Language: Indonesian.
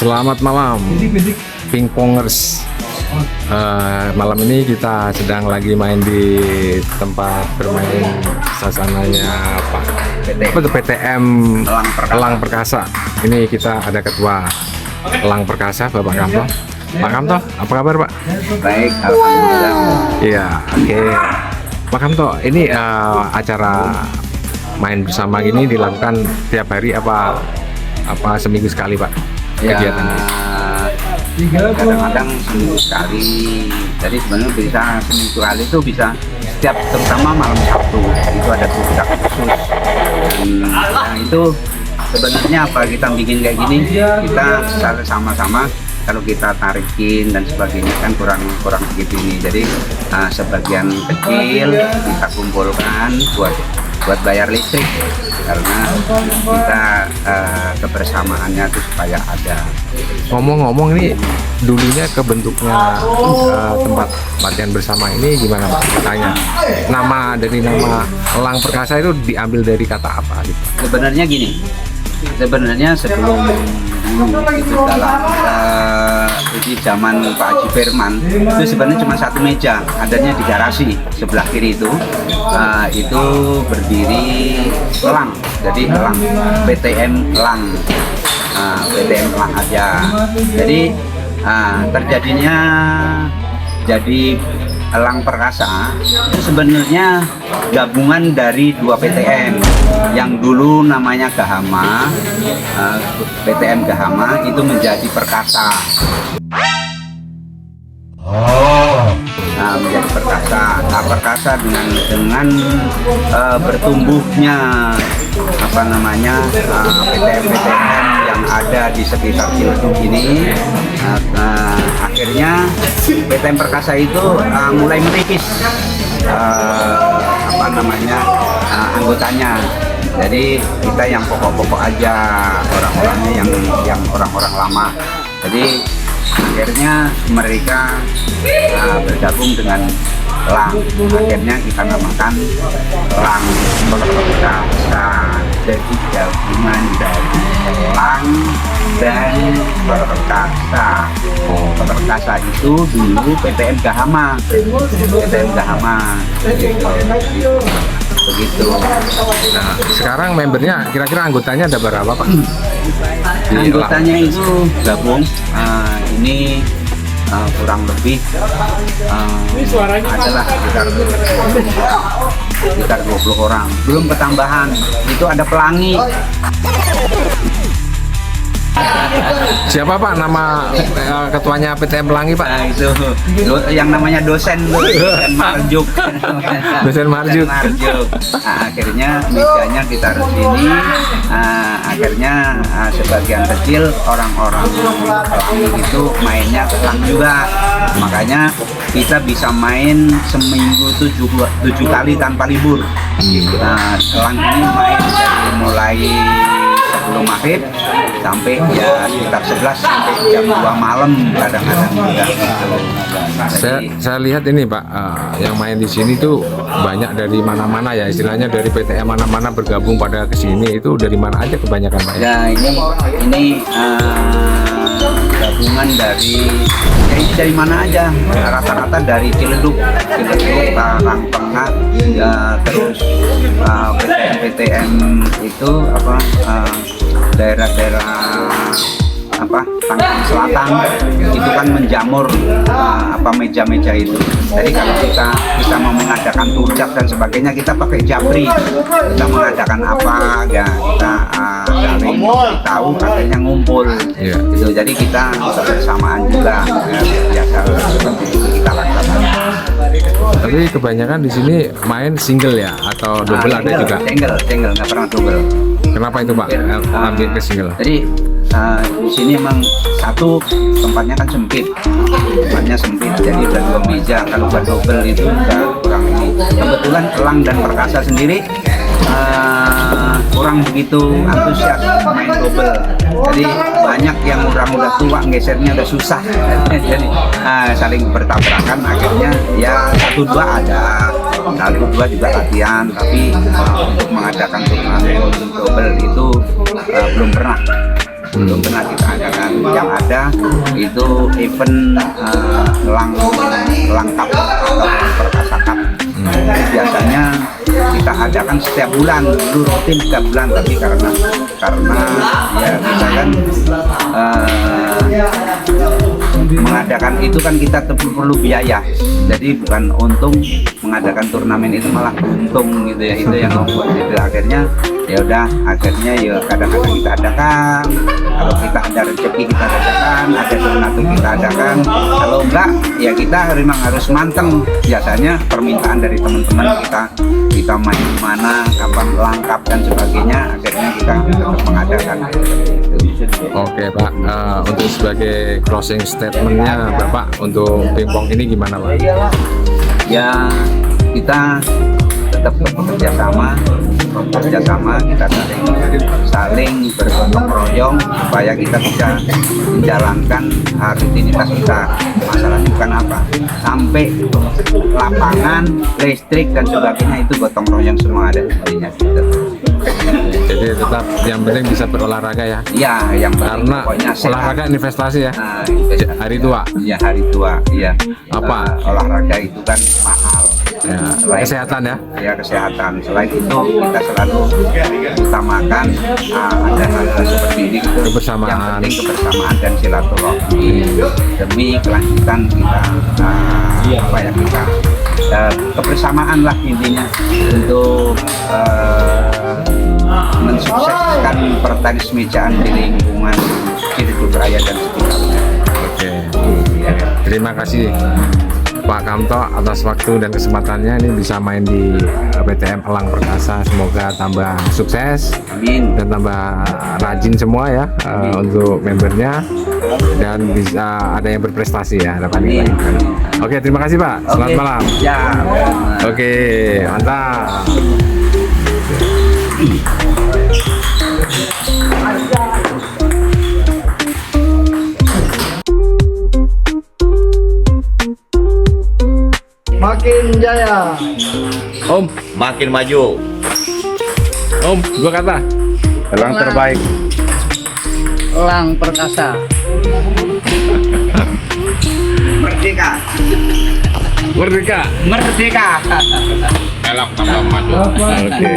Selamat malam, pingpongers. Malam ini kita sedang lagi main di tempat bermain sasananya PTM Elang Perkasa. Ini kita ada ketua Elang Perkasa, Bapak Kamto. Pak Kamto, apa kabar Pak? Baik, alhamdulillah. Iya, oke. Pak Kamto, ini acara main bersama gini dilakukan tiap hari apa seminggu sekali Pak? Ya, Kegiatannya? kadang-kadang seminggu sekali. Jadi sebenarnya bisa seminggu sekali itu bisa setiap, terutama malam Sabtu itu ada puncak khusus. Dan itu sebenarnya apa kita bikin kayak gini, kita secara sama-sama kalau kita tarikin dan sebagainya kan kurang begitu ini. Jadi sebagian kecil kita kumpulkan buat bayar listrik, karena kita kebersamaannya itu supaya ada. Ngomong-ngomong, ini dulunya kebentuknya tempat latihan bersama ini gimana Pak? Katanya dari nama Elang Perkasa itu diambil dari kata apa gitu? Sebenarnya gini, sebelum dulu itu dalam di zaman Pak Haji Firman itu sebenarnya cuma satu meja, adanya di garasi sebelah kiri itu berdiri Elang, jadi Elang PTM Elang, PTM Elang aja. Jadi terjadinya jadi Elang Perkasa itu sebenarnya gabungan dari dua PTM yang dulu namanya Gahama, PTM Gahama itu menjadi Perkasa. Menjadi Perkasa. Nah, Perkasa dengan bertumbuhnya PTM-PTM yang ada di sekitar Ciledug ini, akhirnya PTM Perkasa itu mulai menipis anggotanya. Jadi kita yang pokok-pokok aja, orang-orangnya yang orang-orang lama. Jadi akhirnya mereka bergabung dengan Elang. Akhirnya kita namakan Elang Perkasa. Jadi gabungan dari Elang dan Perkasa. Perkasa itu dulu PTM Gahama. Begitu. Nah, sekarang membernya kira-kira anggotanya ada berapa Pak? Anggotanya itu gabung ini kurang lebih adalah sekitar 20 orang. Belum ketambahan, itu ada pelangi. Siapa Pak nama ketuanya PTM Pelangi Pak? Nah, itu yang namanya dosen Marjuk. Dosen Marjuk. Nah, akhirnya mejanya kita harus ini. Akhirnya sebagian kecil orang-orang Pelangi itu mainnya Elang juga. Makanya kita bisa main seminggu 7 kali tanpa libur. Nah, Elang ini main dari mulai sebelum maghrib sampai ya sekitar 11 sampai jam 2 malam kadang-kadang juga. Saya lihat ini Pak, yang main di sini tuh banyak dari mana-mana ya, istilahnya dari PTM mana-mana bergabung pada kesini. Itu dari mana aja kebanyakan Pak? Ya ini gabungan dari mana aja, rata-rata dari Ciledug, Karangtengah, ya terus PTM itu daerah-daerah Tangerang Selatan itu kan menjamur meja-meja itu. Jadi kalau kita mau mengadakan turjak dan sebagainya, kita pakai japri. Kita mengadakan apa ya kita saling tahu, akhirnya ngumpul. Gitu. Jadi kita bersamaan juga ya, biasa seperti itu kita lakukan. Tapi kebanyakan di sini main single ya atau double ada juga? Single, nggak pernah double. Kenapa itu Pak? Ambil ke single? Jadi di sini emang satu tempatnya kan sempit, jadi udah 2 meja. Kalau buat double itu udah kurang ini. Kebetulan Elang dan Perkasa sendiri kurang begitu antusias main double. Jadi banyak yang udah tua, gesernya udah susah. Jadi saling bertabrakan, akhirnya ya 1-2 ada, 1-2 juga latihan. Tapi untuk mengadakan turnamen double itu belum pernah kita adakan. Yang itu event langkap atau perkasa cup. Itu biasanya kita adakan setiap bulan, dulu rutin setiap bulan, tapi karena ya kita kan mengadakan itu kan kita perlu biaya, jadi bukan untung mengadakan turnamen itu malah untung gitu ya, itu yang membuat itu akhirnya ya udah, akhirnya ya kadang-kadang kita adakan, kalau kita ada rezeki kita adakan, ada donatur kita adakan, kalau enggak ya kita memang harus manteng, biasanya permintaan dari teman-teman kita main di mana, kapan lengkap dan sebagainya, akhirnya kita tetap mengadakan. Oke Pak, untuk sebagai closing statementnya Bapak untuk pingpong ini gimana Pak? Ya kita tetap bekerja sama, kita saling bergotong royong supaya kita bisa menjalankan rutinitas kita. Masalahnya bukan apa, sampai lapangan, listrik dan sebagainya itu gotong royong semua ada intinya gitu. Jadi tetap yang penting bisa berolahraga ya? Iya, yang penting Karena pokoknya sehat. olahraga investasi ya? Nah, investasi. Hari tua? Iya, hari tua, iya. Apa? Olahraga itu kan mahal. Ya, kesehatan ya? Ya, kesehatan. Selain itu kita selalu utamakan ada hal-hal seperti ini gitu. Kebersamaan. Yang penting kebersamaan dan silaturahmi demi kelanjutan kita kita kebersamaan lah intinya untuk mensukseskan pertenis mejaan di lingkungan Ciledug Raya dan sekitarnya. Oke, terima kasih Pak Kamto atas waktu dan kesempatannya ini bisa main di PTM Elang Perkasa. Semoga tambah sukses Amin. dan tambah rajin semua ya untuk membernya, dan bisa ada yang berprestasi ya harapannya. Oke, terima kasih Pak. Selamat Oke. malam. Ya. Oke, mantap. Makin jaya. Om, Makin maju. Om, dua kata. Elang terbaik. Elang Perkasa. Merdeka. Merdeka. Merdeka. Elok tambah maju. Oke.